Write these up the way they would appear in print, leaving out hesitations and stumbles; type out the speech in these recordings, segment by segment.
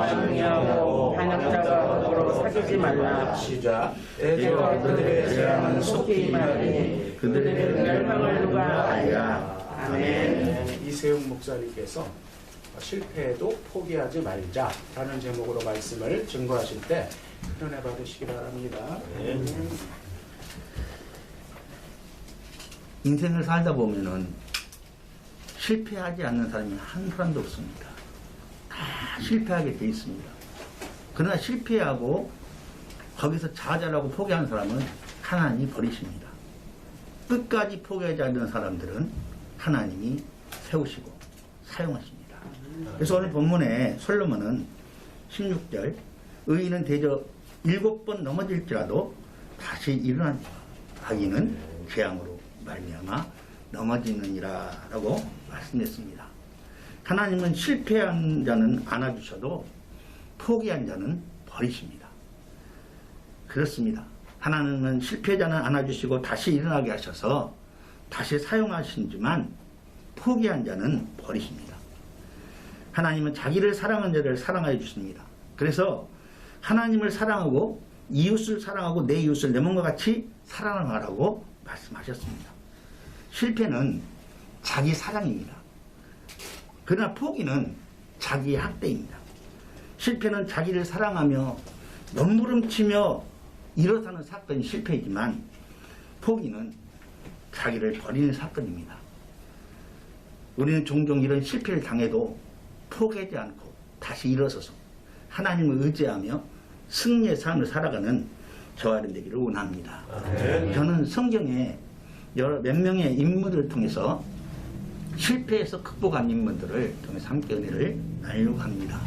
정리하고 반역자가 더불어 사귀지 말라. 시작. 때가 그들의 재앙은 속히 임하리니 그들의 멸망을 누가 알랴. 아멘. 이세용 목사님께서 실패해도 포기하지 말자라는 제목으로 말씀을 증거하실 때 은혜 받으시기 바랍니다. 인생을 살다 보면은 실패하지 않는 사람이 한 사람도 없습니다. 다 실패하게 돼 있습니다. 그러나 실패하고 거기서 좌절하고 포기하는 사람은 하나님이 버리십니다. 끝까지 포기하지 않는 사람들은 하나님이 세우시고 사용하십니다. 그래서 오늘 본문에 솔로몬은 16절 의인은 대저 7번 넘어질지라도 다시 일어난다. 악인은 재앙으로 말미암아 넘어지느니라 라고 말씀했습니다. 하나님은 실패한 자는 안아주셔도 포기한 자는 버리십니다. 그렇습니다. 하나님은 실패자는 안아주시고 다시 일어나게 하셔서 다시 사용하시지만 포기한 자는 버리십니다. 하나님은 자기를 사랑한 자를 사랑하여 주십니다. 그래서 하나님을 사랑하고 이웃을 사랑하고 내 이웃을 내 몸과 같이 사랑하라고 말씀하셨습니다. 실패는 자기 사랑입니다. 그러나 포기는 자기의 학대입니다. 실패는 자기를 사랑하며 몸부림치며 일어서는 사건이 실패이지만 포기는 자기를 버리는 사건입니다. 우리는 종종 이런 실패를 당해도 포기하지 않고 다시 일어서서 하나님을 의지하며 승리의 삶을 살아가는 저와 여러분 되기를 원합니다. 저는 성경에 여러 몇 명의 인물을 통해서 실패해서 극복한 인물들을 통해서 함께 은혜를 나누려고 합니다.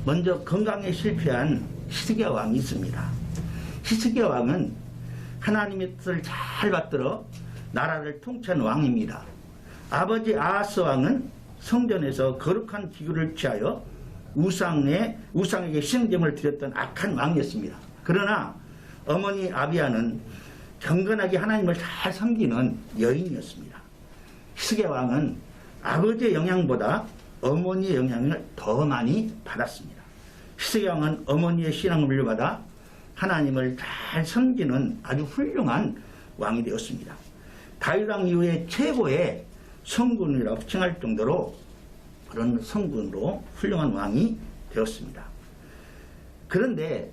먼저 건강에 실패한 히스기야 왕이 있습니다. 히스기야 왕은 하나님의 뜻을 잘 받들어 나라를 통치한 왕입니다. 아버지 아하스 왕은 성전에서 거룩한 기구를 취하여 우상에게 시행제물을 드렸던 악한 왕이었습니다. 그러나 어머니 아비야는 경건하게 하나님을 잘 섬기는 여인이었습니다. 히스기야 왕은 아버지의 영향보다 어머니의 영향을 더 많이 받았습니다. 히스기야 왕은 어머니의 신앙을 물려받아 하나님을 잘 섬기는 아주 훌륭한 왕이 되었습니다. 다윗 왕 이후에 최고의 성군이라고 칭할 정도로 그런 성군으로 훌륭한 왕이 되었습니다. 그런데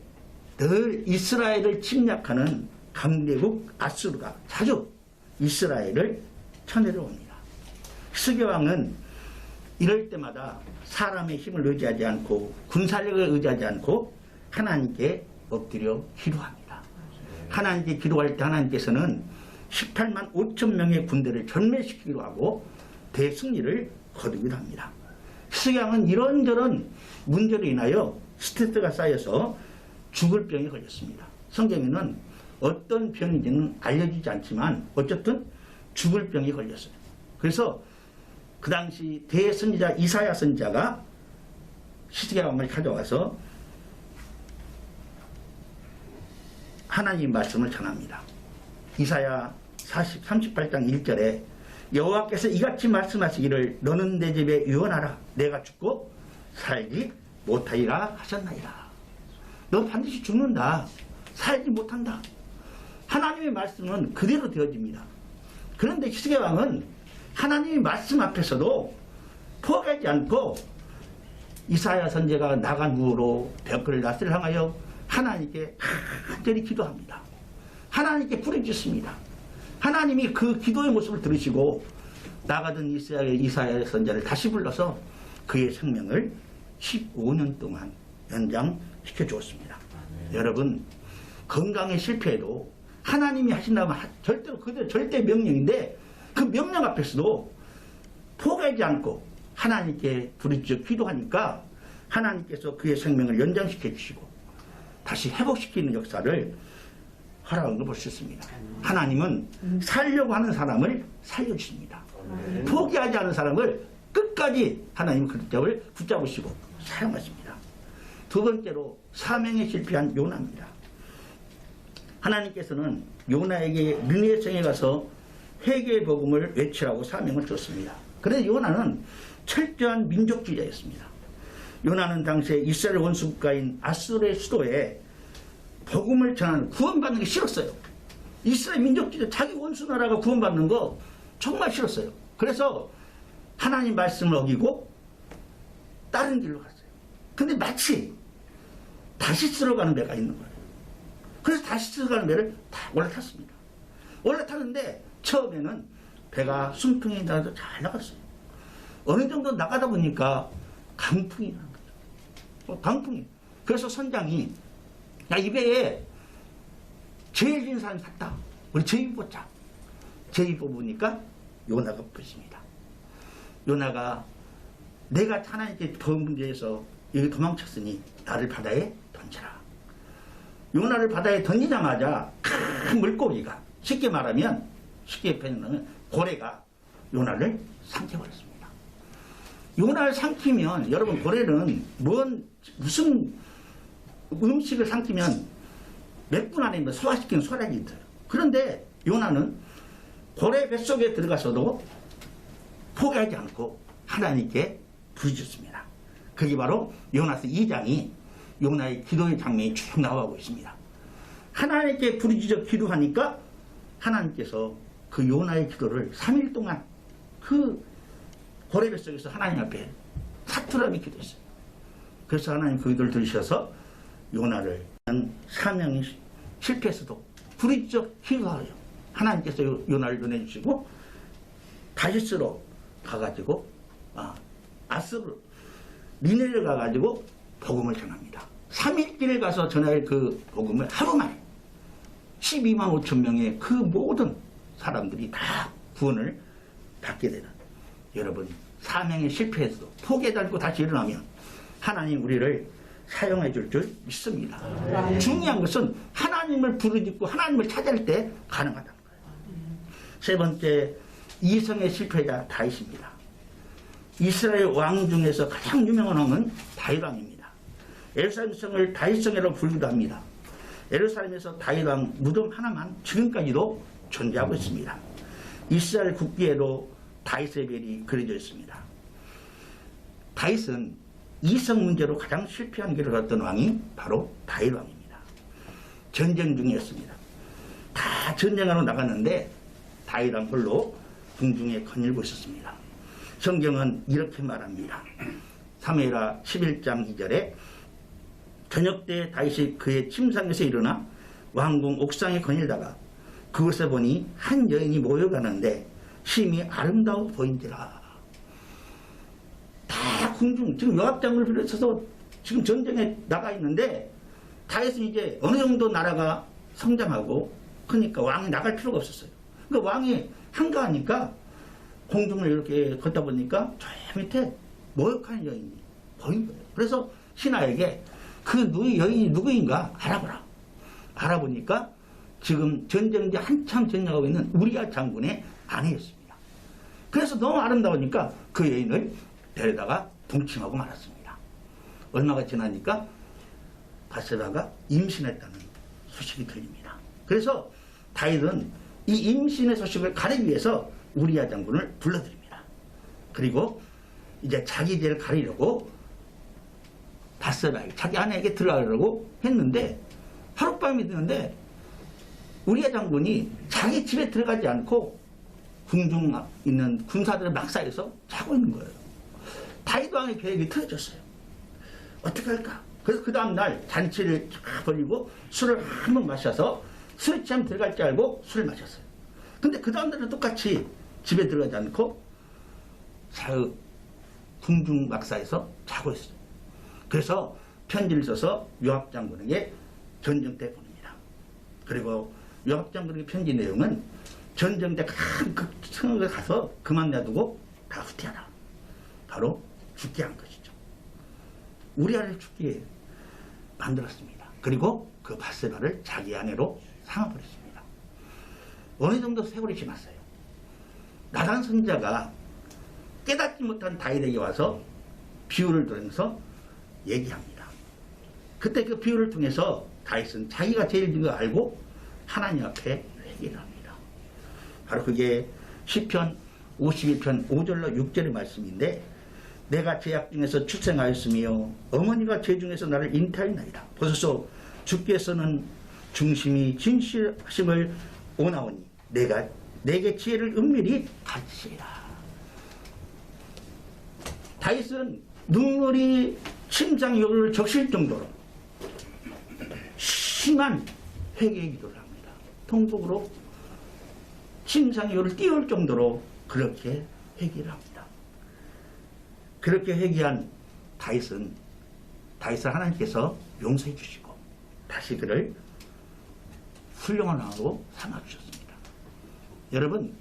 늘 이스라엘을 침략하는 강대국 아수르가 자주 이스라엘을 쳐내려옵니다. 히스기야 왕은 이럴 때마다 사람의 힘을 의지하지 않고 군사력을 의지하지 않고 하나님께 엎드려 기도합니다. 하나님께 기도할 때 하나님께서는 18만 5천 명의 군대를 전멸시키기도 하고 대승리를 거두기도 합니다. 히스기야 왕은 이런저런 문제로 인하여 스트레스가 쌓여서 죽을 병에 걸렸습니다. 성경에는 어떤 병인지는 알려지지 않지만 어쨌든 죽을 병에 걸렸어요. 그래서 그 당시 대선지자 이사야 선지자가 히스기야 왕을 찾아와서 하나님 말씀을 전합니다. 이사야 38장 1절에 여호와께서 이같이 말씀하시기를 너는 내 집에 유언하라. 내가 죽고 살지 못하리라 하셨나이다. 너 반드시 죽는다. 살지 못한다. 하나님의 말씀은 그대로 되어집니다. 그런데 히스기야 왕은 하나님의 말씀 앞에서도 포기하지 않고 이사야 선지자가 나간 후로 벽을 낯을 향하여 하나님께 간절히 기도합니다. 하나님께 부르짖습니다. 하나님이 그 기도의 모습을 들으시고 나가던 이사야 선지자를 다시 불러서 그의 생명을 15년 동안 연장시켜 주었습니다. 여러분, 건강에 실패해도 하나님이 하신다면 절대로 그대로 절대 명령인데 그 명령 앞에서도 포기하지 않고 하나님께 부르짖어 기도하니까 하나님께서 그의 생명을 연장시켜 주시고 다시 회복시키는 역사를 허락한 걸 볼 수 있습니다. 하나님은 살려고 하는 사람을 살려주십니다. 포기하지 않은 사람을 끝까지 하나님 그릇잡을 붙잡으시고 사용하십니다. 두 번째로 사명에 실패한 요나입니다. 하나님께서는 요나에게 느헤 성에 가서 회개의 복음을 외치라고 사명을 줬습니다. 그런데 요나는 철저한 민족주의자였습니다. 요나는 당시에 이스라엘 원수 국가인 아수르의 수도에 복음을 전하는 구원받는 게 싫었어요. 이스라엘 민족들이 자기 원수 나라가 구원받는 거 정말 싫었어요. 그래서 하나님 말씀을 어기고 다른 길로 갔어요. 근데 마치 다시스로 가는 배가 있는 거예요. 그래서 다시스로 가는 배를 다 올라탔습니다. 올라탔는데 처음에는 배가 순풍이 나서 잘 나갔어요. 어느 정도 나가다 보니까 강풍이 나는 거죠. 강풍이. 그래서 선장이 야, 이 배에 제일 진 사람이 탔다. 우리 제위 뽑자. 제위 뽑으니까 요나가 뽑힙니다. 요나가 내가 하나님께 도움 문제에서 여기 도망쳤으니 나를 바다에 던져라. 요나를 바다에 던지자마자 큰 물고기가 쉽게 말하면 쉽게 표현하면 고래가 요나를 삼켜버렸습니다. 요나를 삼키면 여러분 고래는 무슨 음식을 삼키면 몇 분 안에 소화시키는 소화력이 있어요. 그런데 요나는 고래 뱃속에 들어가서도 포기하지 않고 하나님께 부르짖습니다. 그게 바로 요나서 2장이 요나의 기도의 장면이 쭉 나오고 있습니다. 하나님께 부르짖어 기도하니까 하나님께서 그 요나의 기도를 3일 동안 그 고래 뱃속에서 하나님 앞에 사투라미 기도했어요. 그래서 하나님 그 기도를 들으셔서 요나를 사명이 실패했어도 부르짖어 기도하여 하나님께서 요나를 보내주시고 다시스로 가가지고 아스로 니네를 가가지고 복음을 전합니다. 3일 길을 가서 전할 그 복음을 하루 만에 12만 5천 명의 그 모든 사람들이 다 구원을 받게 되는, 여러분 사명에 실패해서도 포기하지 않고 다시 일어나면 하나님 우리를 사용해 줄 줄 믿습니다. 중요한 것은 하나님을 부르짖고 하나님을 찾을 때 가능하다는 거예요. 세 번째, 이성의 실패자 다윗입니다. 이스라엘 왕 중에서 가장 유명한 왕은 다윗 왕입니다. 예루살렘 성을 다윗성이라고 부르기도 합니다. 예루살렘에서 다윗 왕 무덤 하나만 지금까지도 존재하고 있습니다. 이스라엘 국기에도 다윗의 별이 그려져 있습니다. 다윗은 이성 문제로 가장 실패한 길을 갔던 왕이 바로 다윗 왕입니다. 전쟁 중이었습니다. 다 전쟁하러 나갔는데 다윗 왕 홀로 궁중에 거닐고 있었습니다. 성경은 이렇게 말합니다. 사무엘하 11장 2절에 저녁 때 다윗이 그의 침상에서 일어나 왕궁 옥상에 거닐다가 그곳에 보니 한 여인이 모여가는데 심히 아름다워 보인지라. 다 궁중, 지금 요압장을 비롯해서 지금 전쟁에 나가 있는데 다윗은 이제 어느 정도 나라가 성장하고 그러니까 왕이 나갈 필요가 없었어요. 그러니까 왕이 한가하니까 공중을 이렇게 걷다 보니까 저 밑에 모욕하는 여인이 보인 거예요. 그래서 신하에게 그 여인이 누구인가 알아보라. 알아보니까 지금 전쟁지 한참 전쟁하고 있는 우리야 장군의 아내였습니다. 그래서 너무 아름다우니까 그 여인을 데려다가 동침하고 말았습니다. 얼마가 지나니까 바세바가 임신했다는 소식이 들립니다. 그래서 다윗은 이 임신의 소식을 가리기 위해서 우리야 장군을 불러드립니다. 그리고 이제 자기 죄를 가리려고 바세바에게 자기 아내에게 들어가려고 했는데 하룻밤이 되는데 우리야 장군이 자기 집에 들어가지 않고 궁중 있는 군사들의 막사에서 자고 있는 거예요. 다윗 왕의 계획이 틀어졌어요. 어떻게 할까? 그래서 그 다음날 잔치를 벌이고 술을 한번 마셔서 술이 취하면 들어갈 줄 알고 술을 마셨어요. 근데 그 다음날은 똑같이 집에 들어가지 않고 궁중 막사에서 자고 있어요. 그래서 편지를 써서 요압 장군에게 전쟁 때 보냅니다. 그리고 요압 장군의 편지 내용은 전쟁 때 성읍에 가서 그만 놔두고 다 후퇴하라. 바로 죽게 한 것이죠. 우리아를 죽게 만들었습니다. 그리고 그 바세바를 자기 아내로 삼아버렸습니다. 어느 정도 세월이 지났어요. 나단 선지자가 깨닫지 못한 다윗에게 와서 비유를 들으면서 얘기합니다. 그때 그 비유를 통해서 다윗은 자기가 제일 진 거 알고 하나님 앞에 회개를 합니다. 바로 그게 시편 51편 5절로 6절의 말씀인데 내가 제약 중에서 출생하였으며 어머니가 제 중에서 나를 잉태하였나이다. 보소서 주께서는 중심이 진실하심을 원하오니 내가 내게 지혜를 은밀히 가르치리라. 다윗은 눈물이 심장력을 적실 정도로 심한 회개의 기도를 합니다. 통곡으로 심장력을 띄울 정도로 그렇게 회개를 합니다. 그렇게 회개한 다윗을 하나님께서 용서해 주시고 다시 그를 훌륭한 왕으로 삼아주셨습니다. 여러분,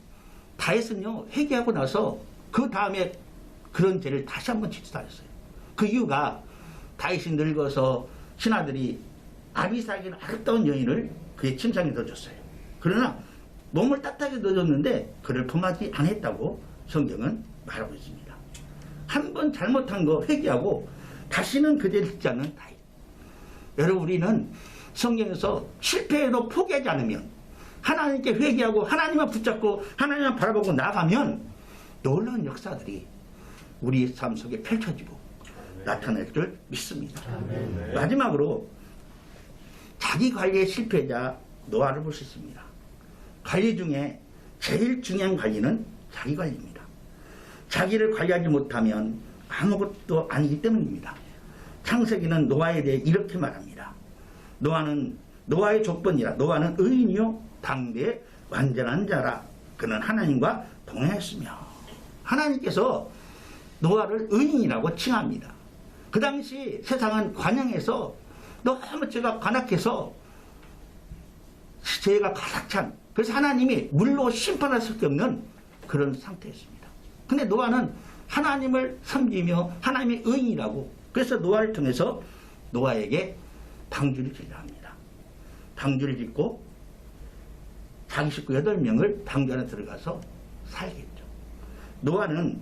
다윗은요 회개하고 나서 그 다음에 그런 죄를 다시 한번 짓지 않았어요. 그 이유가 다윗이 늙어서 신하들이 아비삭이라는 아름다운 여인을 그의 침상에 넣어줬어요. 그러나 몸을 따뜻하게 넣어줬는데 그를 범하지 않았다고 성경은 말하고 있습니다. 한 번 잘못한 거 회개하고 다시는 그 죄를 짓지 않는 다윗. 여러분, 우리는 성경에서 실패해도 포기하지 않으면 하나님께 회개하고 하나님만 붙잡고 하나님만 바라보고 나가면 놀라운 역사들이 우리 삶 속에 펼쳐지고 나타날 줄 믿습니다. 마지막으로 자기 관리의 실패자 노아를 볼 수 있습니다. 관리 중에 제일 중요한 관리는 자기 관리입니다. 자기를 관리하지 못하면 아무것도 아니기 때문입니다. 창세기는 노아에 대해 이렇게 말합니다. 노아의 조건이라 노아는 의인이요 당대의 완전한 자라. 그는 하나님과 동행했으며. 하나님께서 노아를 의인이라고 칭합니다. 그 당시 세상은 관영에서 너무 죄가 관악해서 죄가 가득 찬, 그래서 하나님이 물로 심판할 수밖에 없는 그런 상태였습니다. 근데 노아는 하나님을 섬기며 하나님의 의인이라고, 그래서 노아를 통해서 노아에게 방주를 지으려 합니다. 방주를 짓고 자기 식구 8명을 방주 안에 들어가서 살겠죠. 노아는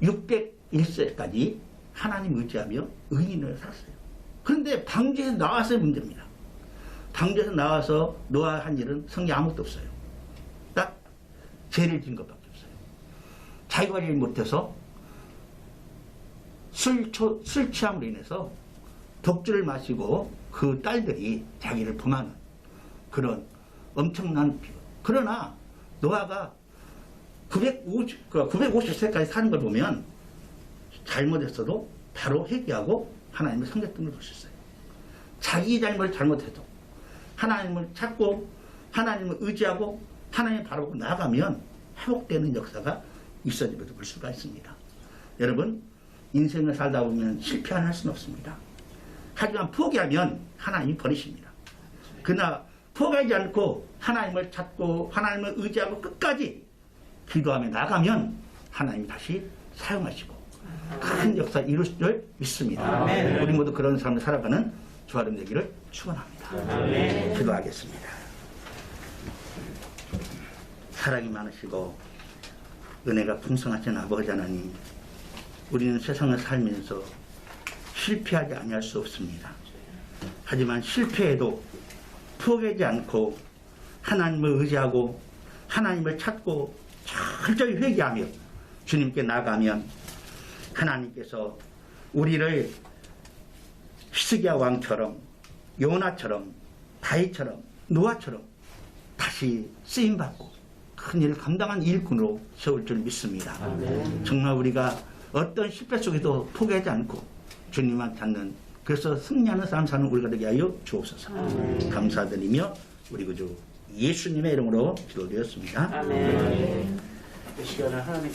601세까지 하나님 의지하며 의인으로 살았어요. 그런데 방주에서 나와서의 문제입니다. 방주에서 나와서 노아 한 일은 성경 아무것도 없어요. 딱 죄를 지은 것밖에 없어요. 자기 관리를 못해서 술 취함으로 인해서 독주를 마시고 그 딸들이 자기를 범하는 그런 엄청난 비유. 그러나 노아가 950세까지 사는 걸 보면 잘못했어도 바로 회개하고 하나님을 섬겼던 걸 볼 수 있어요. 자기 잘못을 잘못해도 하나님을 찾고 하나님을 의지하고 하나님을 바라보고 나가면 회복되는 역사가 있어짐을 볼 수가 있습니다. 여러분, 인생을 살다 보면 실패 안 할 수는 없습니다. 하지만 포기하면 하나님이 버리십니다. 그러나 포기하지 않고 하나님을 찾고 하나님을 의지하고 끝까지 기도하며 나가면 하나님이 다시 사용하시고 큰 역사 이룰 줄 믿습니다. 아멘. 우리 모두 그런 삶을 살아가는 주아름 되기를 축원합니다. 아멘. 기도하겠습니다. 사랑이 많으시고 은혜가 풍성하신 아버지 하나님, 우리는 세상을 살면서 실패하지 아니할 수 없습니다. 하지만 실패해도 포기하지 않고 하나님을 의지하고 하나님을 찾고 철저히 회개하며 주님께 나가면 하나님께서 우리를 히스기야 왕처럼 요나처럼 다윗처럼 노아처럼 다시 쓰임받고 큰 일을 감당한 일꾼으로 세울 줄 믿습니다. 정말 우리가 어떤 실패 속에도 포기하지 않고 주님만 찾는, 그래서 승리하는 삶 사는 우리가 되게 하여 주옵소서. 감사드리며 우리 구주 예수님의 이름으로 기도드렸습니다. 아멘. 이 시간에 하나님